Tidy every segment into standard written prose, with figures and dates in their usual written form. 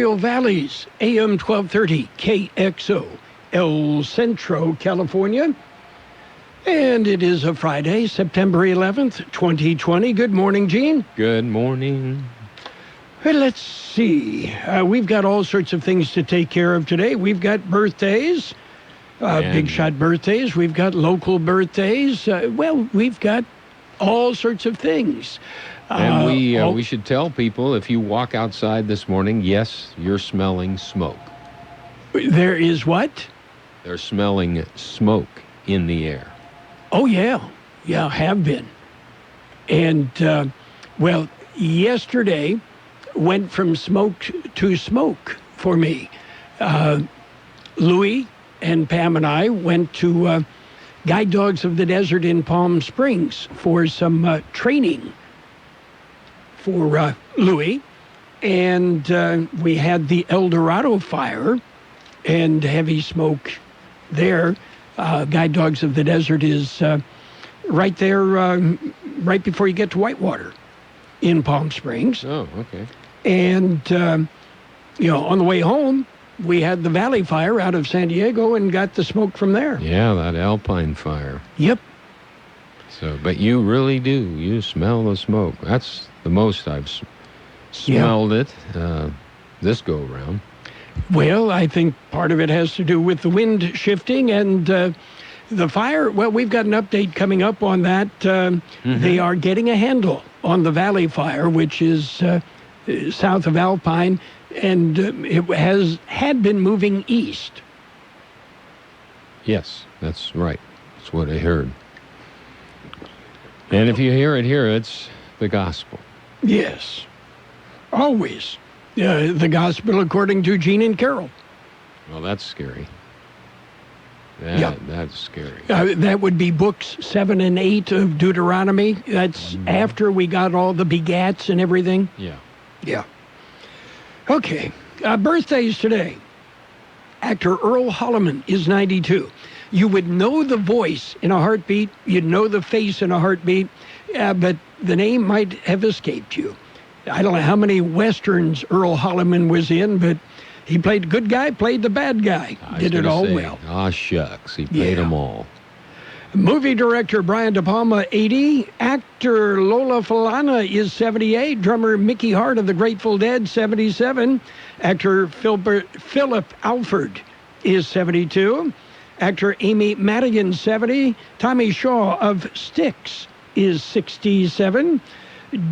Rio Valley's AM 1230 KXO, El Centro, California. And it is a Friday, September 11th, 2020. Good morning, Gene. Good morning. Well, let's see. We've got all sorts of things to take care of today. We've got birthdays, big shot birthdays. We've got local birthdays. We've got all sorts of things. And we should tell people, if you walk outside this morning, yes, you're smelling smoke. There is what? They're smelling smoke in the air. Oh, yeah. Yeah, have been. And, yesterday went from smoke to smoke for me. Louis and Pam and I went to Guide Dogs of the Desert in Palm Springs for some training for Louis. And we had the El Dorado fire and heavy smoke there. Guide Dogs of the Desert is right there, right before you get to Whitewater in Palm Springs. Oh, okay. And, on the way home, we had the Valley Fire out of San Diego and got the smoke from there. Yeah, that Alpine fire. Yep. So, but you really do. You smell the smoke. That's the most I've smelled it this go-around. Well, I think part of it has to do with the wind shifting and the fire. Well, we've got an update coming up on that. They are getting a handle on the Valley Fire, which is south of Alpine, and it had been moving east. Yes, that's right. That's what I heard. And if you hear it here, it's the gospel. Yes, always. The gospel according to Gene and Carroll. Well, that's scary. That's scary. That would be books 7 and 8 of Deuteronomy. That's after we got all the begats and everything. Yeah. Okay. Birthdays today. Actor Earl Holliman is 92. You would know the voice in a heartbeat. You'd know the face in a heartbeat. But the name might have escaped you. I don't know how many Westerns Earl Holliman was in, but he played the good guy, played the bad guy. Did it all well. Ah, shucks. He played them all. Movie director Brian De Palma, 80. Actor Lola Falana is 78. Drummer Mickey Hart of the Grateful Dead, 77. Actor Philip Alford is 72. Actor Amy Madigan, 70. Tommy Shaw of Styx is 67.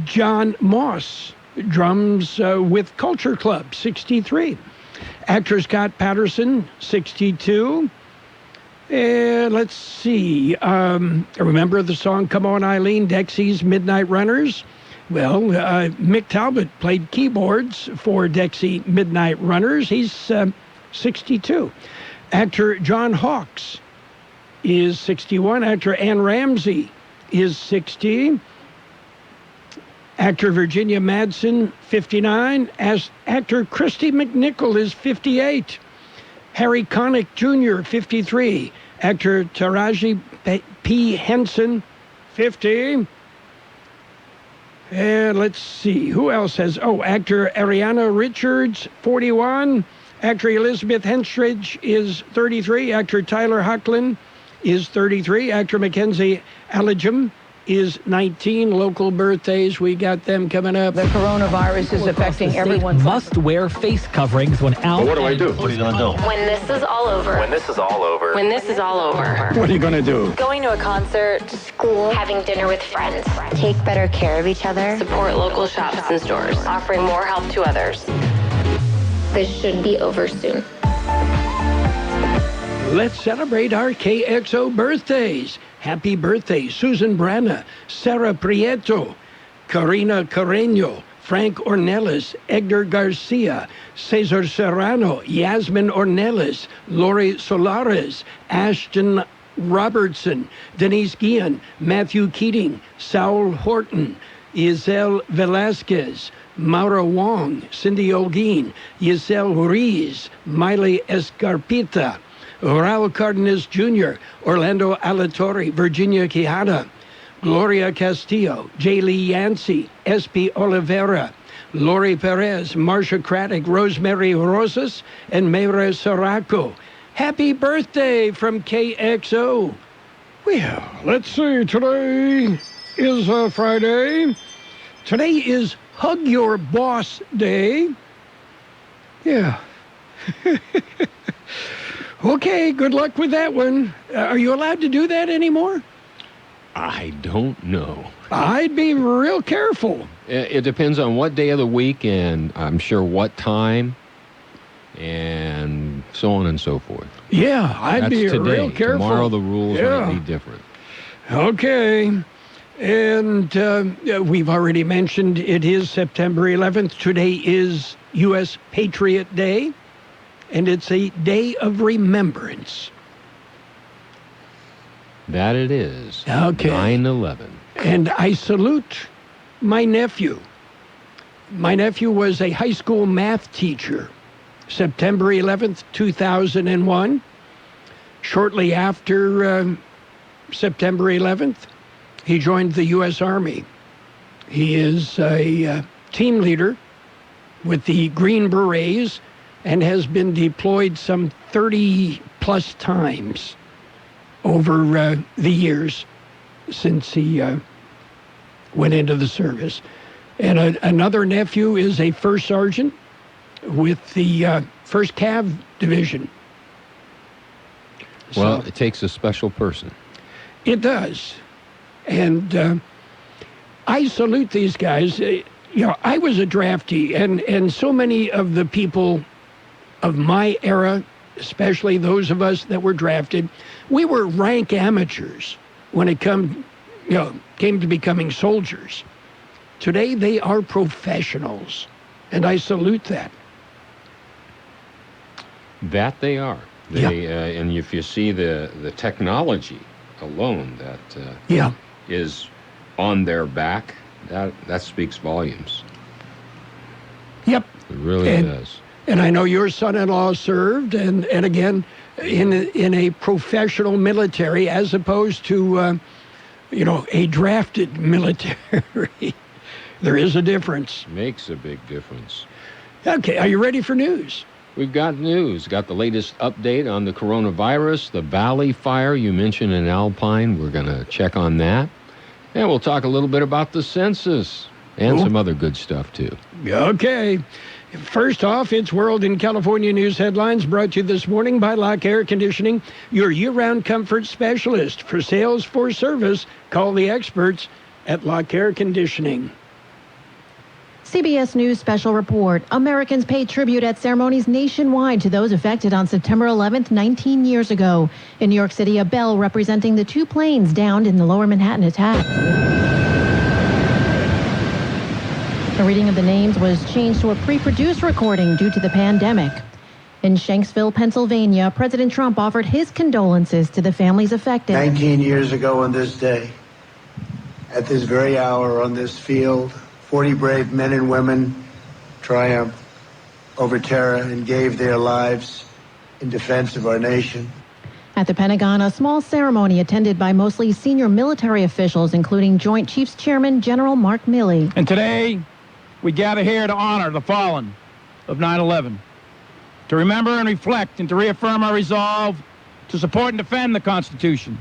John Moss, drums with Culture Club, 63. Actor Scott Patterson, 62. And let's see. Remember the song Come On Eileen, Dexy's Midnight Runners? Well, Mick Talbot played keyboards for Dexy Midnight Runners. He's 62. Actor John Hawkes is 61. Actor Ann Ramsey is 60. Actor Virginia Madsen, 59. As actor Christy McNichol is 58. Harry Connick Jr., 53. Actor Taraji P. Henson, 50. And let's see, who else has... actor Ariana Richards, 41. Actor Elizabeth Henstridge is 33. Actor Tyler Hoechlin is 33. Actor Mackenzie Allegem is 19. Local birthdays, we got them coming up. The coronavirus is affecting everyone. Must wear face coverings when out. What do I do? What are you going to do? When this is all over. When this is all over. When this is all over. What are you going to do? Going to a concert. School. Having dinner with friends. Take better care of each other. Support local shops and stores. Offering more help to others. This should be over soon. Let's celebrate our KXO birthdays. Happy birthday, Susan Brana, Sarah Prieto, Karina Carreño, Frank Ornelas, Edgar Garcia, Cesar Serrano, Yasmin Ornelas, Lori Solares, Ashton Robertson, Denise Guillen, Matthew Keating, Saul Horton, Isel Velasquez, Maura Wong, Cindy Olguin, Giselle Ruiz, Miley Escarpita, Raul Cardenas Jr., Orlando Alatorre, Virginia Quijada, Gloria Castillo, J. Lee Yancey, S.P. Oliveira, Lori Perez, Marcia Craddock, Rosemary Rosas, and Mayra Saraco. Happy birthday from KXO. Well, let's see. Today is Friday. Today is Hug Your Boss Day. Yeah. Okay, good luck with that one. Are you allowed to do that anymore? I don't know. I'd be real careful. It depends on what day of the week, and I'm sure what time, and so on and so forth. Yeah, I'd be today. Real careful. Tomorrow the rules might be different. Okay. And we've already mentioned it is September 11th. Today is U.S. Patriot Day, and it's a day of remembrance. That it is. Okay. 9/11. And I salute my nephew. My nephew was a high school math teacher. September 11th, 2001. Shortly after September 11th, he joined the U.S. Army. He is a team leader with the Green Berets and has been deployed some 30-plus times over the years since he went into the service. And another nephew is a first sergeant with the 1st Cav Division. Well, So, it takes a special person. it does. And I salute these guys. I was a draftee, and so many of the people of my era, especially those of us that were drafted, we were rank amateurs when it came to becoming soldiers. Today, they are professionals, and I salute that. That they are. And if you see the technology alone that is on their back, that speaks volumes. Yep. It really does. And I know your son-in-law served, and again, in a professional military as opposed to, a drafted military. There is a difference. Makes a big difference. Okay, are you ready for news? We've got news. Got the latest update on the coronavirus, the Valley Fire you mentioned in Alpine. We're going to check on that. And we'll talk a little bit about the census and some other good stuff, too. Okay. First off, it's World in California News headlines brought to you this morning by Lock Air Conditioning, your year-round comfort specialist. For sales, for service, call the experts at Lock Air Conditioning. CBS News special report. Americans paid tribute at ceremonies nationwide to those affected on September 11th, 19 years ago. In New York City, a bell representing the 2 planes downed in the Lower Manhattan attack. The reading of the names was changed to a pre-produced recording due to the pandemic. In Shanksville, Pennsylvania, President Trump offered his condolences to the families affected. 19 years ago on this day, at this very hour on this field, 40 brave men and women triumphed over terror and gave their lives in defense of our nation. At the Pentagon, a small ceremony attended by mostly senior military officials, including Joint Chiefs Chairman General Mark Milley. And today, we gather here to honor the fallen of 9/11, to remember and reflect and to reaffirm our resolve to support and defend the Constitution.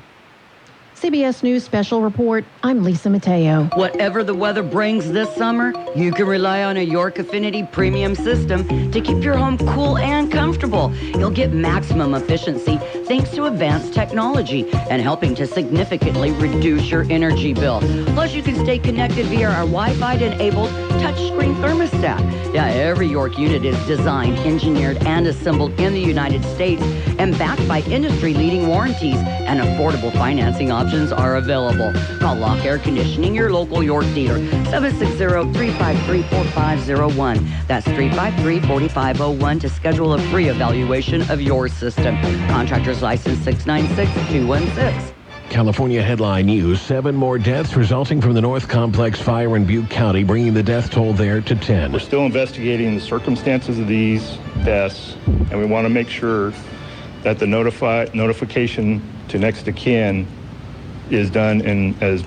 CBS News special report. I'm Lisa Mateo. Whatever the weather brings this summer, you can rely on a York Affinity premium system to keep your home cool and comfortable. You'll get maximum efficiency thanks to advanced technology and helping to significantly reduce your energy bill. Plus, you can stay connected via our Wi-Fi-enabled touchscreen thermostat. Yeah, every York unit is designed, engineered, and assembled in the United States and backed by industry-leading warranties, and affordable financing options are available. Call Lock Air Conditioning, your local York dealer, 760-353-4501. That's 353-4501 to schedule a free evaluation of your system. Contractor's license 696-216. California headline news: 7 more deaths resulting from the North Complex fire in Butte County, bringing the death toll there to 10. We're still investigating the circumstances of these deaths, and we want to make sure that the notification to next of kin is done in as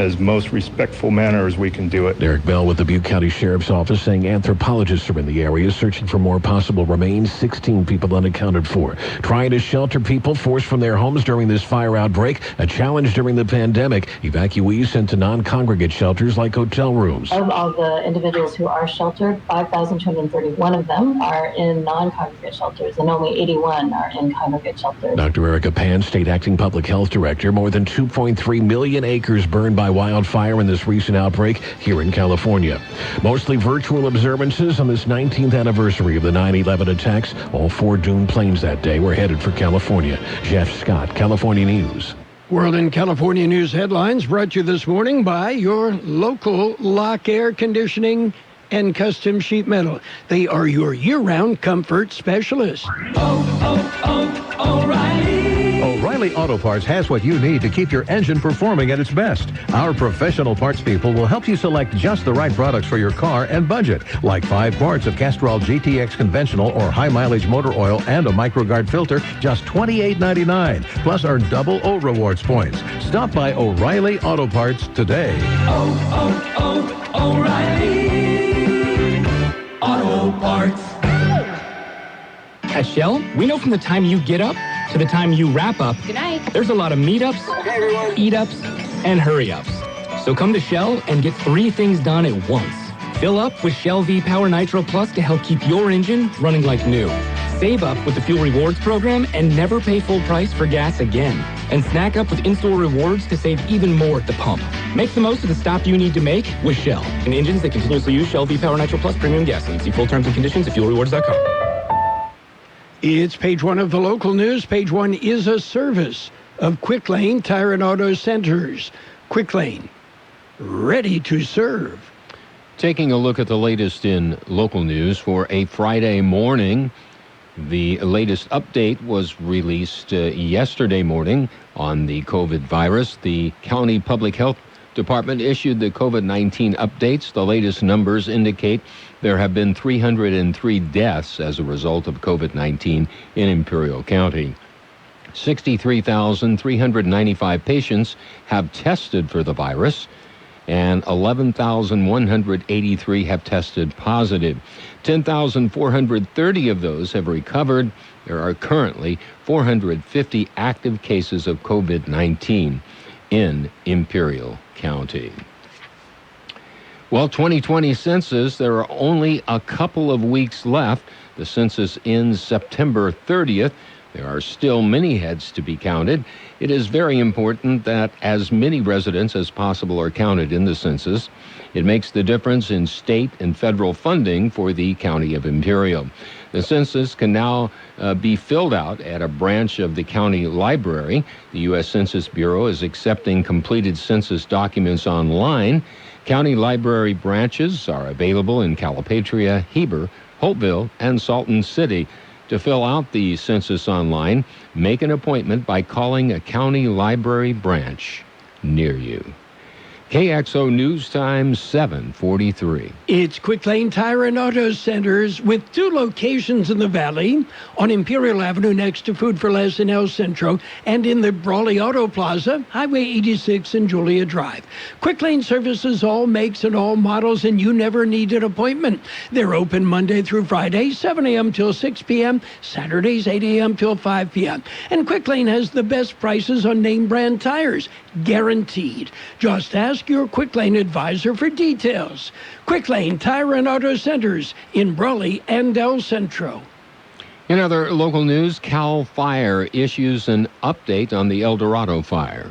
as most respectful manner as we can do it. Derek Bell with the Butte County Sheriff's Office saying anthropologists are in the area searching for more possible remains. 16 people unaccounted for. Trying to shelter people forced from their homes during this fire outbreak, a challenge during the pandemic. Evacuees sent to non-congregate shelters like hotel rooms. Of all the individuals who are sheltered, 5,231 of them are in non-congregate shelters, and only 81 are in congregate shelters. Dr. Erica Pan, State Acting Public Health Director. More than 2.3 million acres burned by wildfire in this recent outbreak here in California. Mostly virtual observances on this 19th anniversary of the 9/11 attacks. All 4 doomed planes that day were headed for California. Jeff Scott, California News. World and California News headlines brought to you this morning by your local Lock Air Conditioning and Custom Sheet Metal. They are your year-round comfort specialists. O'Reilly Auto Parts has what you need to keep your engine performing at its best. Our professional parts people will help you select just the right products for your car and budget, like 5 quarts of Castrol GTX conventional or high-mileage motor oil and a MicroGuard filter, just $28.99. Plus, earn double O Rewards points. Stop by O'Reilly Auto Parts today. O'Reilly Auto Parts. At Shell, we know from the time you get up to the time you wrap up, Good night. there's a lot of meetups, eat-ups, and hurry-ups. So come to Shell and get 3 things done at once. Fill up with Shell V-Power Nitro Plus to help keep your engine running like new. Save up with the Fuel Rewards program and never pay full price for gas again. And snack up with in-store rewards to save even more at the pump. Make the most of the stop you need to make with Shell. And engines that continuously use Shell V-Power Nitro Plus premium gasoline. See full terms and conditions at fuelrewards.com. It's page 1 of the local news. Page 1 is a service of Quick Lane Tire and Auto Centers. Quick Lane, ready to serve. Taking a look at the latest in local news for a Friday morning. The latest update was released yesterday morning on the COVID virus. The County Public Health Department issued the COVID-19 updates. The latest numbers indicate there have been 303 deaths as a result of COVID-19 in Imperial County. 63,395 patients have tested for the virus, and 11,183 have tested positive. 10,430 of those have recovered. There are currently 450 active cases of COVID-19 in Imperial County. Well, 2020 census, there are only a couple of weeks left. The census ends September 30th. There are still many heads to be counted. It is very important that as many residents as possible are counted in the census. It makes the difference in state and federal funding for the County of Imperial. The census can now be filled out at a branch of the county library. The U.S. Census Bureau is accepting completed census documents online. County library branches are available in Calipatria, Heber, Holtville, and Salton City. To fill out the census online, make an appointment by calling a county library branch near you. KXO News Time 7:43. It's Quick Lane Tire and Auto Centers with 2 locations in the Valley, on Imperial Avenue next to Food for Less in El Centro, and in the Brawley Auto Plaza, Highway 86 and Julia Drive. Quick Lane services all makes and all models, and you never need an appointment. They're open Monday through Friday, 7 a.m. till 6 p.m., Saturdays 8 a.m. till 5 p.m. And Quick Lane has the best prices on name brand tires, guaranteed. Just ask your Quick Lane advisor for details. Quick Lane Tire and Auto Centers in Brawley and El Centro. In other local news, Cal Fire issues an update on the El Dorado fire.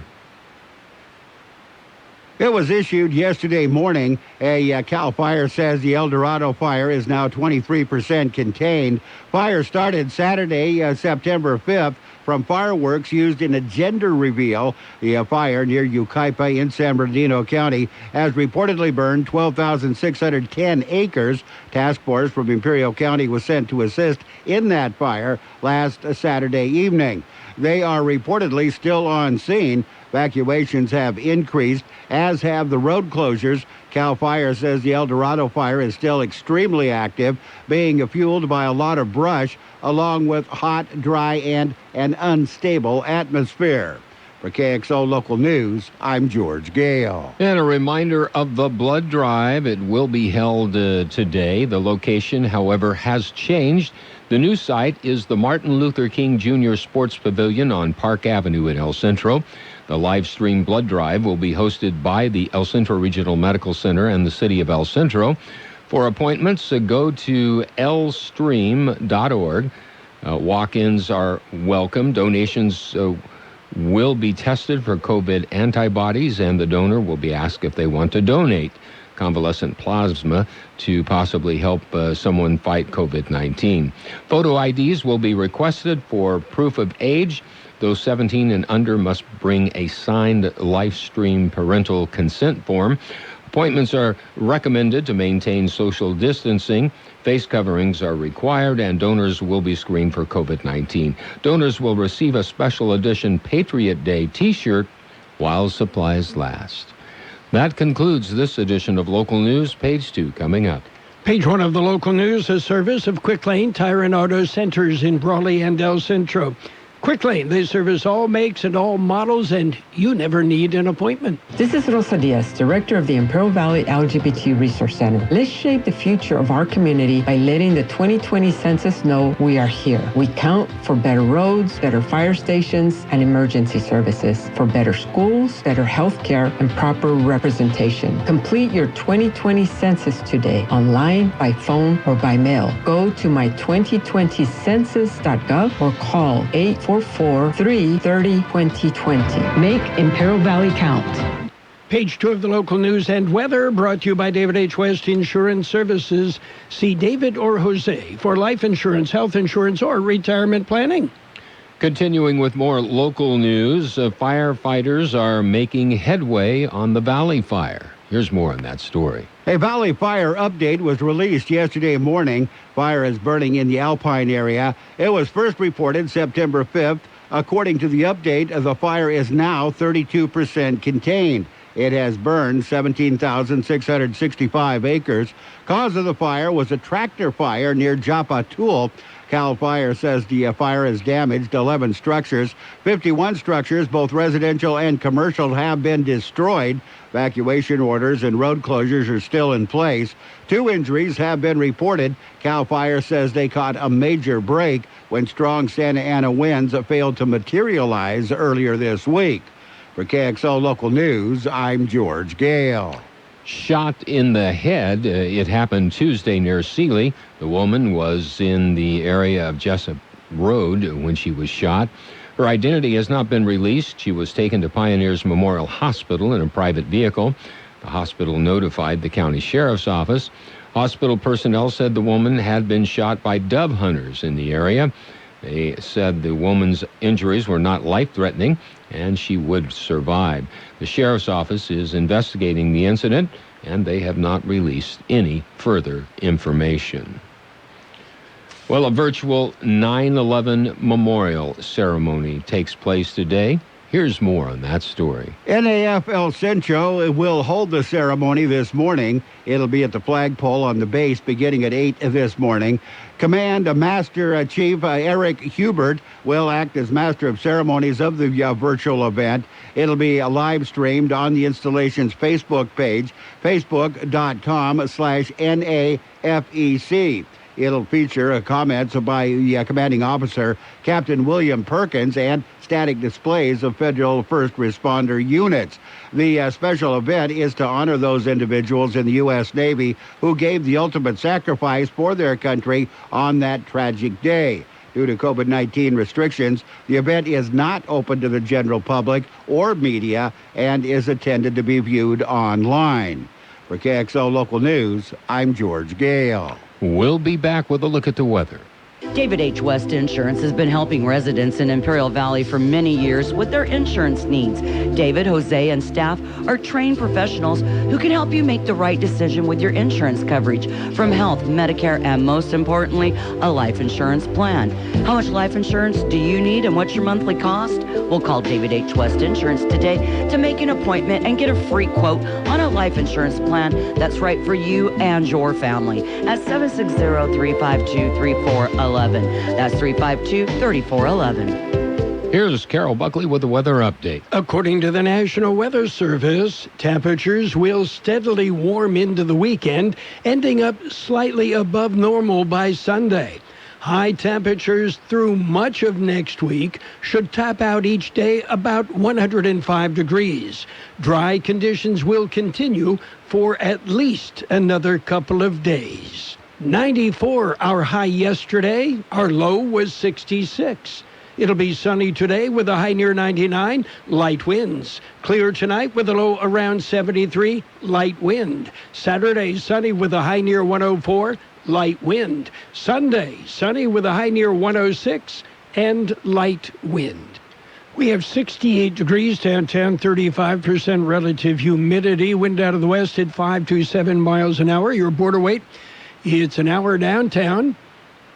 It was issued yesterday morning. Cal Fire says the El Dorado fire is now 23% contained. Fire started Saturday, September 5th, from fireworks used in a gender reveal. The fire near Yucaipa in San Bernardino County has reportedly burned 12,610 acres. Task force from Imperial County was sent to assist in that fire last Saturday evening. They are reportedly still on scene. Evacuations have increased, as have the road closures. Cal Fire says the El Dorado fire is still extremely active, being fueled by a lot of brush, along with hot, dry, and an unstable atmosphere. For KXO Local News, I'm George Gale. And a reminder of the blood drive. It will be held today. The location, however, has changed. The new site is the Martin Luther King Jr. Sports Pavilion on Park Avenue in El Centro. The live stream blood drive will be hosted by the El Centro Regional Medical Center and the City of El Centro. For appointments, go to lstream.org. Walk-ins are welcome. Donations will be tested for COVID antibodies, and the donor will be asked if they want to donate convalescent plasma to possibly help someone fight COVID-19. Photo IDs will be requested for proof of age. Those 17 and under must bring a signed live stream parental consent form. Appointments are recommended to maintain social distancing. Face coverings are required, and donors will be screened for COVID-19. Donors will receive a special edition Patriot Day T-shirt while supplies last. That concludes this edition of Local News. Page 2 coming up. Page 1 of the Local News, a service of Quick Lane Tire and Auto Centers in Brawley and El Centro. Quick Lane, they service all makes and all models, and you never need an appointment. This is Rosa Diaz, Director of the Imperial Valley LGBT Resource Center. Let's shape the future of our community by letting the 2020 census know we are here. We count for better roads, better fire stations, and emergency services, for better schools, better health care, and proper representation. Complete your 2020 census today, online, by phone, or by mail. Go to my2020census.gov or call 844-330-2020. Make Imperial Valley count. Page 2 of the Local News and Weather, brought to you by David H. West Insurance Services. See David or Jose for life insurance, health insurance, or retirement planning. Continuing with more local news, firefighters are making headway on the Valley Fire. Here's more on that story. A Valley Fire update was released yesterday morning. Fire is burning in the Alpine area. It was first reported September 5th. According to the update, the fire is now 32% contained. It has burned 17,665 acres. Cause of the fire was a tractor fire near Joppa Tool. Cal Fire says the fire has damaged 11 structures. 51 structures, both residential and commercial, have been destroyed. Evacuation orders and road closures are still in place. 2 injuries have been reported. Cal Fire says they caught a major break when strong Santa Ana winds failed to materialize earlier this week. For KXO Local News, I'm George Gale. Shot in the head. It happened Tuesday near Sealy. The woman was in the area of Jessup Road when she was shot. Her identity has not been released. She was taken to Pioneers Memorial Hospital in a private vehicle. The hospital notified the county sheriff's office. Hospital personnel said the woman had been shot by dove hunters in the area. They said the woman's injuries were not life-threatening and she would survive. The sheriff's office is investigating the incident, and they have not released any further information. Well, a virtual 9/11 memorial ceremony takes place today. Here's more on that story. NAF El Centro will hold the ceremony this morning. It'll be at the flagpole on the base beginning at 8 this morning. Command Master Chief Eric Hubert will act as Master of Ceremonies of the virtual event. It'll be live streamed on the installation's Facebook page, facebook.com/NAFEC. It'll feature comments by the commanding officer, Captain William Perkins, and static displays of federal first responder units. The special event is to honor those individuals in the U.S. Navy who gave the ultimate sacrifice for their country on that tragic day. Due to COVID-19 restrictions, the event is not open to the general public or media and is intended to be viewed online. For KXO Local News, I'm George Gale. We'll be back with a look at the weather. David H. West Insurance has been helping residents in Imperial Valley for many years with their insurance needs. David, Jose, and staff are trained professionals who can help you make the right decision with your insurance coverage, from health, Medicare, and most importantly, a life insurance plan. How much life insurance do you need and what's your monthly cost? We'll call David H. West Insurance today to make an appointment and get a free quote on a life insurance plan that's right for you and your family at 760-352-3411. That's 352-3411. Here's Carroll Buckley with the weather update. According to the National Weather Service, temperatures will steadily warm into the weekend, ending up slightly above normal by Sunday. High temperatures through much of next week should top out each day about 105 degrees. Dry conditions will continue for at least another couple of days. 94 our high yesterday. Our low was 66. It'll be sunny today with a high near 99, light winds. Clear tonight with a low around 73, light wind. Saturday, sunny with a high near 104, light wind. Sunday, sunny with a high near 106 and light wind. We have 68 degrees downtown, 35% relative humidity. Wind out of the west at 5 to 7 miles an hour. Your border weight, it's an hour downtown.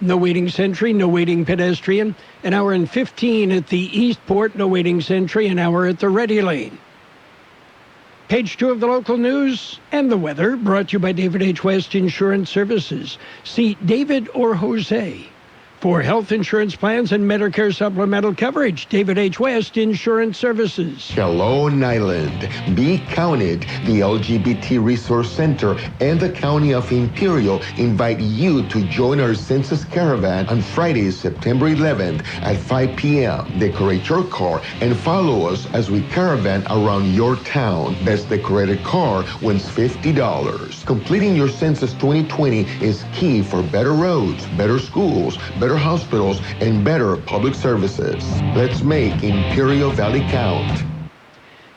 No waiting sentry, no waiting pedestrian. An hour and 15 at the Eastport, no waiting sentry. An hour at the Ready Lane. Page 2 of the local news and the weather, brought to you by David H. West Insurance Services. See David or Jose for health insurance plans and Medicare supplemental coverage. David H. West Insurance Services. Hello, Island. Be counted. The LGBT Resource Center and the County of Imperial invite you to join our census caravan on Friday, September 11th at 5 p.m. Decorate your car and follow us as we caravan around your town. Best decorated car wins $50. Completing your census 2020 is key for better roads, better schools, better hospitals, and better public services. Let's make Imperial Valley count.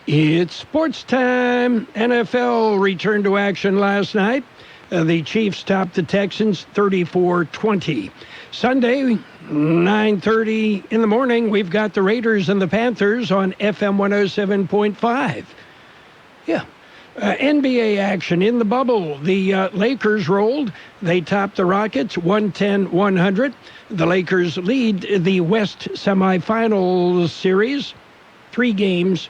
It's sports time. NFL returned to action last night. The Chiefs topped the Texans 34-20. Sunday, 9:30 in the morning, we've got the Raiders and the Panthers on FM 107.5. Yeah. NBA action in the bubble. The Lakers rolled. They topped the Rockets 110-100. The Lakers lead the West semifinals series 3-1.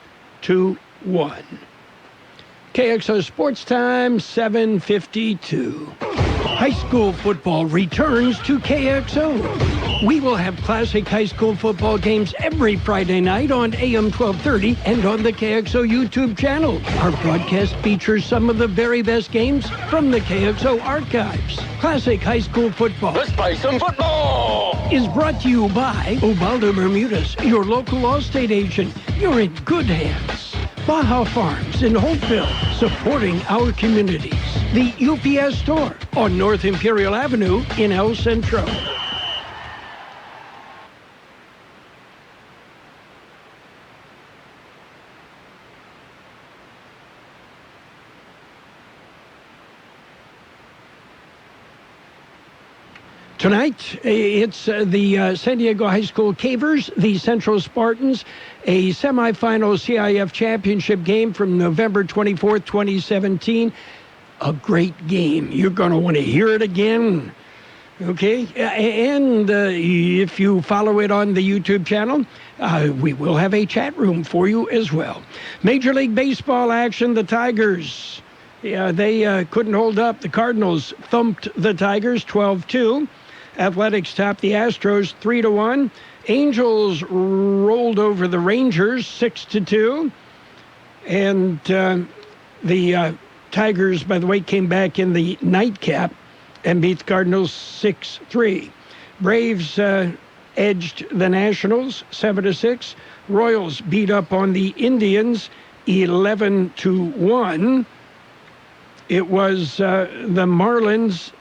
KXO Sports Time, 7:52. High school football returns to KXO. We will have classic high school football games every Friday night on AM 1230 and on the KXO YouTube channel. Our broadcast features some of the very best games from the KXO archives. Classic high school football. Let's play some football! Is brought to you by Ubaldo Bermudez, your local Allstate agent. You're in good hands. Baja Farms in Holtville, supporting our communities. The UPS store on North Imperial Avenue in El Centro. Tonight, it's the San Diego High School Cavers, the Central Spartans, a semifinal CIF championship game from November 24th, 2017. A great game. You're going to want to hear it again. Okay? And if you follow it on the YouTube channel, we will have a chat room for you as well. Major League Baseball action, the Tigers. Yeah, they couldn't hold up. The Cardinals thumped the Tigers 12-2. Athletics topped the Astros 3-1. Angels rolled over the Rangers 6-2. And the Tigers, by the way, came back in the nightcap and beat the Cardinals 6-3. Braves edged the Nationals 7-6. Royals beat up on the Indians 11-1. It was the Marlins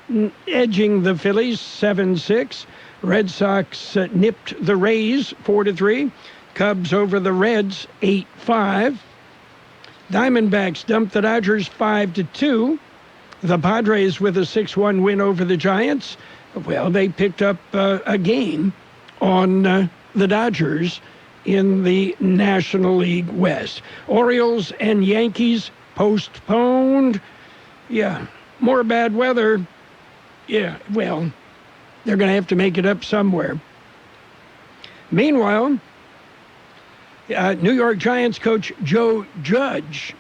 edging the Phillies 7-6. Red Sox nipped the Rays 4-3. Cubs over the Reds 8-5. Diamondbacks dumped the Dodgers 5-2. The Padres with a 6-1 win over the Giants. Well, they picked up a game on the Dodgers in the National League West. Orioles and Yankees postponed. Yeah, more bad weather. Yeah, well, they're going to have to make it up somewhere. Meanwhile, New York Giants coach Joe Judge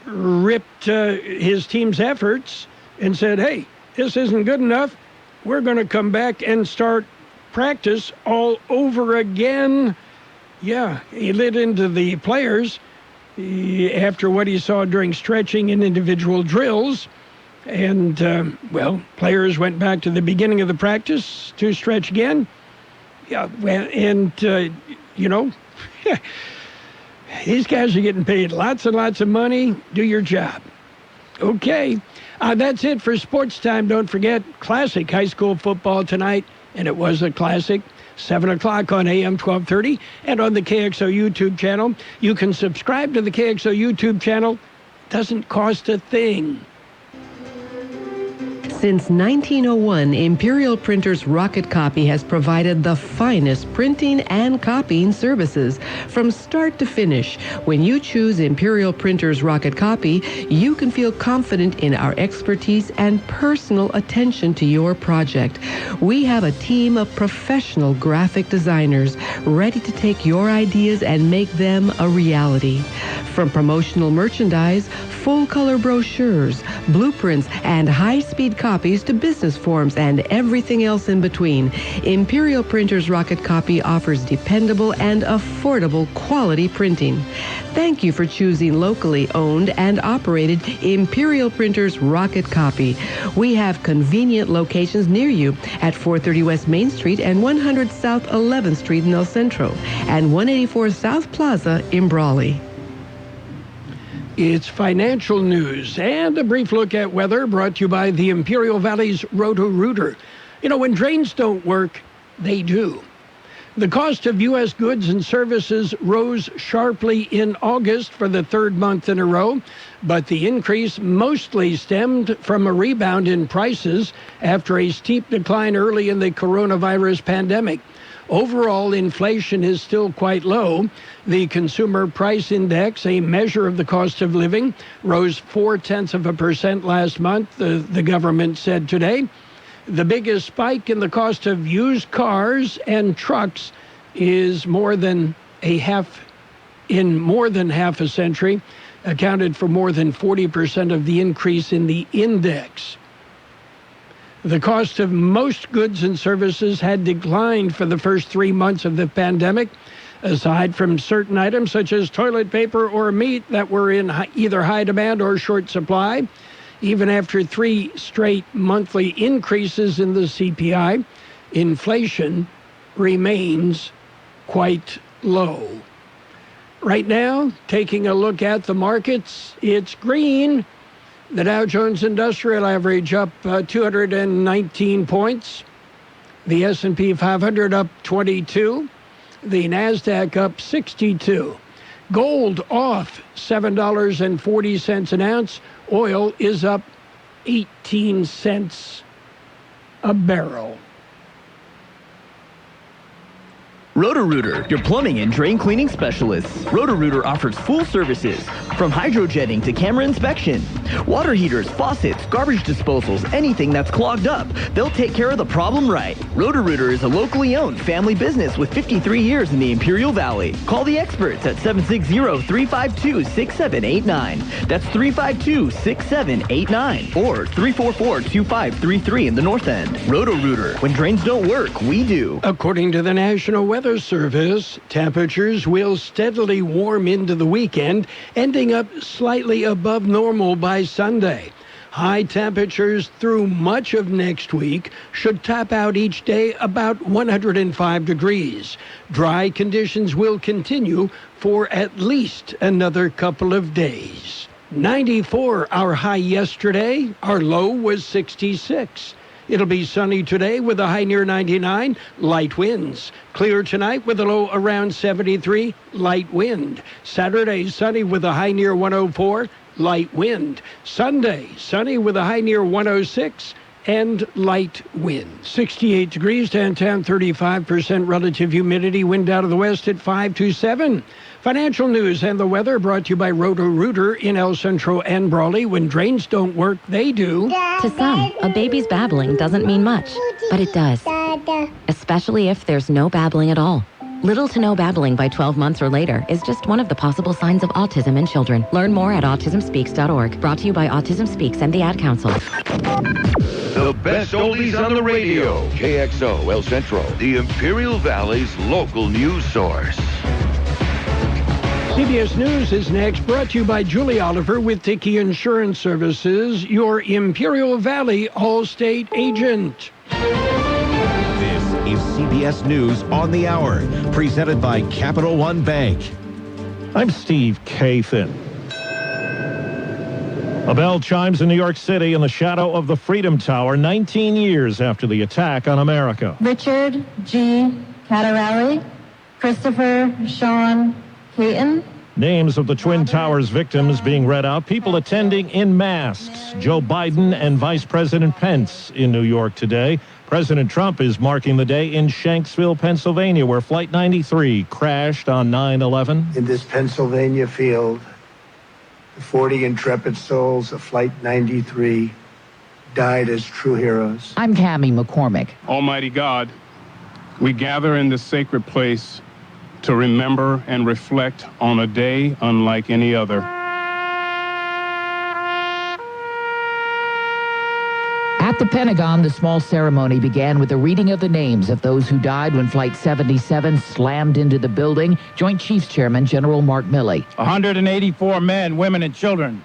ripped his team's efforts and said, hey, this isn't good enough. We're going to come back and start practice all over again. Yeah, he lit into the players after what he saw during stretching and individual drills. And, players went back to the beginning of the practice to stretch again. Yeah, these guys are getting paid lots and lots of money. Do your job. Okay, that's it for sports time. Don't forget, classic high school football tonight, and it was a classic. 7 o'clock on AM 1230 and on the KXO YouTube channel. You can subscribe to the KXO YouTube channel. Doesn't cost a thing. Since 1901, Imperial Printers Rocket Copy has provided the finest printing and copying services from start to finish. When you choose Imperial Printers Rocket Copy, you can feel confident in our expertise and personal attention to your project. We have a team of professional graphic designers ready to take your ideas and make them a reality. From promotional merchandise, full-color brochures, blueprints, and high-speed copies to business forms and everything else in between, Imperial Printers Rocket Copy offers dependable and affordable quality printing. Thank you for choosing locally owned and operated Imperial Printers Rocket Copy. We have convenient locations near you at 430 West Main Street and 100 South 11th Street in El Centro and 184 South Plaza in Brawley. It's financial news and a brief look at weather brought to you by the Imperial Valley's Roto-Rooter. When drains don't work, they do. The cost of U.S. goods and services rose sharply in August for the third month in a row, but the increase mostly stemmed from a rebound in prices after a steep decline early in the coronavirus pandemic. Overall, inflation is still quite low. The Consumer Price Index, a measure of the cost of living, rose 0.4% last month, the government said today. The biggest spike in the cost of used cars and trucks is more than half a century, accounted for more than 40% of the increase in the index. The cost of most goods and services had declined for the first 3 months of the pandemic, aside from certain items such as toilet paper or meat that were in either high demand or short supply. Even after 3 straight monthly increases in the CPI, inflation remains quite low. Right now, taking a look at the markets, it's green. The Dow Jones Industrial Average up 219 points. The S&P 500 up 22. The NASDAQ up 62. Gold off $7.40 an ounce. Oil is up 18 cents a barrel. Roto-Rooter, your plumbing and drain cleaning specialists. Roto-Rooter offers full services, from hydrojetting to camera inspection. Water heaters, faucets, garbage disposals, anything that's clogged up. They'll take care of the problem right. Roto-Rooter is a locally owned family business with 53 years in the Imperial Valley. Call the experts at 760-352-6789. That's 352-6789 or 344-2533 in the North End. Roto-Rooter. When drains don't work, we do. According to the National Weather Service, temperatures will steadily warm into the weekend, ending up slightly above normal by Sunday. High temperatures through much of next week should top out each day about 105 degrees. Dry conditions will continue for at least another couple of days. 94 our high yesterday. Our low was 66. It'll be sunny today with a high near 99, light winds. Clear tonight with a low around 73, light wind. Saturday, sunny with a high near 104, light wind. Sunday, sunny with a high near 106 and light wind. 68 degrees downtown, 35% relative humidity, wind out of the west at 527. Financial news and the weather brought to you by Roto-Rooter in El Centro and Brawley. When drains don't work, they do. To some, a baby's babbling doesn't mean much, but it does. Especially if there's no babbling at all. Little to no babbling by 12 months or later is just one of the possible signs of autism in children. Learn more at autismspeaks.org. Brought to you by Autism Speaks and the Ad Council. The best oldies on the radio. KXO El Centro, the Imperial Valley's local news source. CBS News is next, brought to you by Julie Oliver with Dickey Insurance Services, your Imperial Valley All-State agent. This is CBS News on the Hour, presented by Capital One Bank. I'm Steve Kathan. A bell chimes in New York City in the shadow of the Freedom Tower 19 years after the attack on America. Richard G. Catarelli, Christopher Sean Caton. Names of the Twin Towers victims being read out, people attending in masks. Joe Biden and Vice President Pence in New York today. President Trump is marking the day in Shanksville, Pennsylvania, where Flight 93 crashed on 9/11. In this Pennsylvania field, the 40 intrepid souls of Flight 93 died as true heroes. I'm Cammie McCormick. Almighty God, we gather in this sacred place to remember and reflect on a day unlike any other. At the Pentagon, the small ceremony began with a reading of the names of those who died when Flight 77 slammed into the building. Joint Chiefs Chairman General Mark Milley. 184 men, women, and children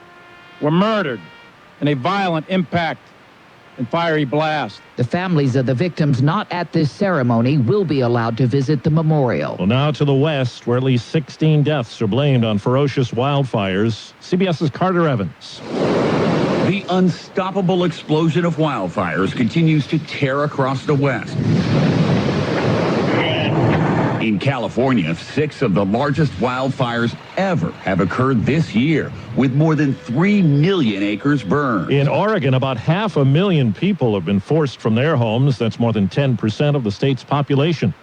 were murdered in a violent impact and fiery blast. The families of the victims not at this ceremony will be allowed to visit the memorial. Well, now to the west, where at least 16 deaths are blamed on ferocious wildfires. CBS's Carter Evans. The unstoppable explosion of wildfires continues to tear across the West. In California, 6 of the largest wildfires ever have occurred this year, with more than 3 million acres burned. In Oregon, about 500,000 people have been forced from their homes. That's more than 10% of the state's population.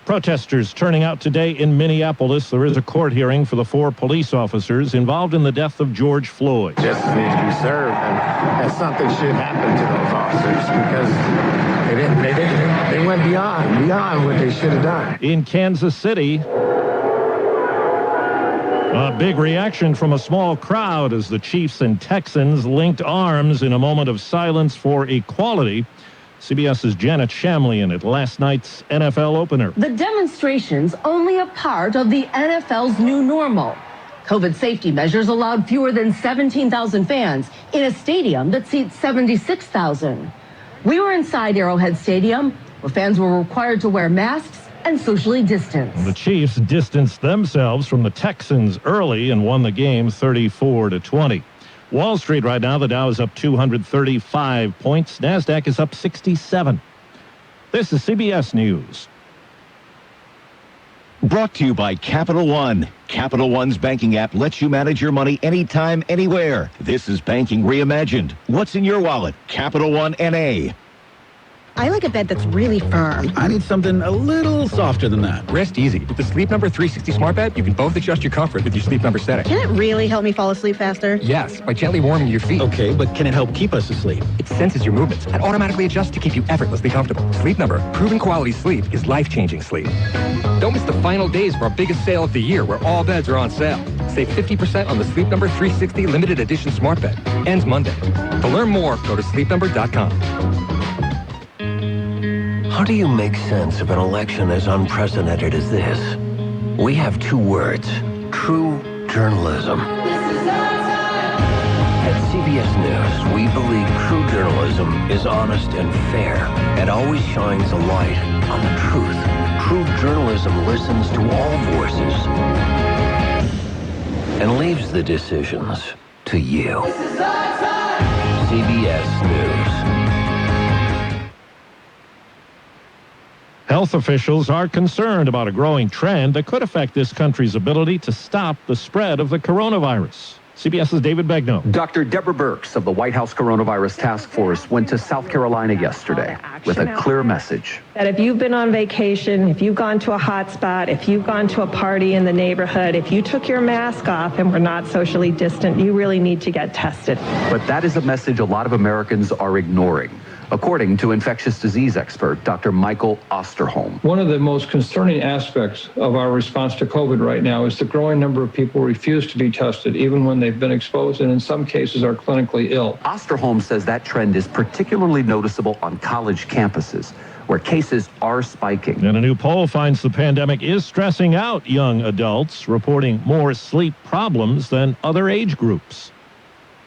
Protesters turning out today in Minneapolis. There is a court hearing for the 4 police officers involved in the death of George Floyd. Justice needs to be served, and something should happen to those officers because they went beyond what they should have done. In Kansas City, a big reaction from a small crowd as the Chiefs and Texans linked arms in a moment of silence for equality. CBS's Janet Shamlian at last night's NFL opener. The demonstration's only a part of the NFL's new normal. COVID safety measures allowed fewer than 17,000 fans in a stadium that seats 76,000. We were inside Arrowhead Stadium, where fans were required to wear masks and socially distance. The Chiefs distanced themselves from the Texans early and won the game 34-20. Wall Street right now, the Dow is up 235 points. NASDAQ is up 67. This is CBS News. Brought to you by Capital One. Capital One's banking app lets you manage your money anytime, anywhere. This is banking reimagined. What's in your wallet? Capital One N.A. I like a bed that's really firm. I need something a little softer than that. Rest easy. With the Sleep Number 360 smart bed, you can both adjust your comfort with your Sleep Number setting. Can it really help me fall asleep faster? Yes, by gently warming your feet. Okay, but can it help keep us asleep? It senses your movements and automatically adjusts to keep you effortlessly comfortable. Sleep Number. Proven quality sleep is life-changing sleep. Don't miss the final days of our biggest sale of the year, where all beds are on sale. Save 50% on the Sleep Number 360 limited edition smart bed. Ends Monday. To learn more, go to sleepnumber.com. How do you make sense of an election as unprecedented as this? We have 2 words: true journalism. At CBS News, we believe true journalism is honest and fair and always shines a light on the truth. True journalism listens to all voices and leaves the decisions to you. CBS News. Health officials are concerned about a growing trend that could affect this country's ability to stop the spread of the coronavirus. CBS's David Begnaud. Dr. Deborah Birx of the White House Coronavirus Task Force went to South Carolina yesterday with a clear message. That if you've been on vacation, if you've gone to a hot spot, if you've gone to a party in the neighborhood, if you took your mask off and were not socially distant, you really need to get tested. But that is a message a lot of Americans are ignoring. according to infectious disease expert Dr. Michael Osterholm. One of the most concerning aspects of our response to COVID right now is the growing number of people who refuse to be tested, even when they've been exposed and in some cases are clinically ill. Osterholm says that trend is particularly noticeable on college campuses, where cases are spiking. And a new poll finds the pandemic is stressing out young adults, reporting more sleep problems than other age groups.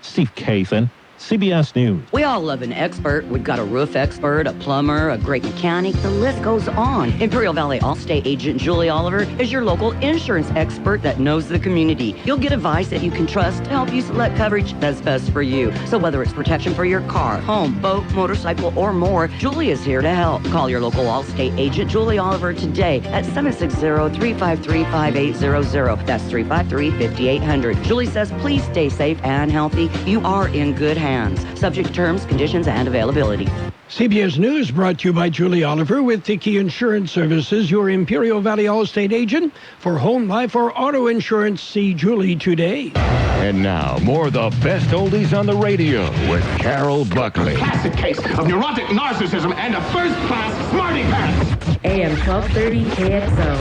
Steve Kathan, CBS News. We all love an expert. We've got a roof expert, a plumber, a great mechanic. The list goes on. Imperial Valley Allstate agent Julie Oliver is your local insurance expert that knows the community. You'll get advice that you can trust to help you select coverage that's best for you. So whether it's protection for your car, home, boat, motorcycle, or more, Julie is here to help. Call your local Allstate agent Julie Oliver today at 760-353-5800. That's 353-5800. Julie says, please stay safe and healthy. You are in good hands. Subject to terms, conditions, and availability. CBS News brought to you by Julie Oliver with Dickey Insurance Services, your Imperial Valley Allstate agent. For home, life, or auto insurance, see Julie today. And now, more of the best oldies on the radio with Carroll Buckley. Classic case of neurotic narcissism and a first-class smarty pants. AM 1230 KXO.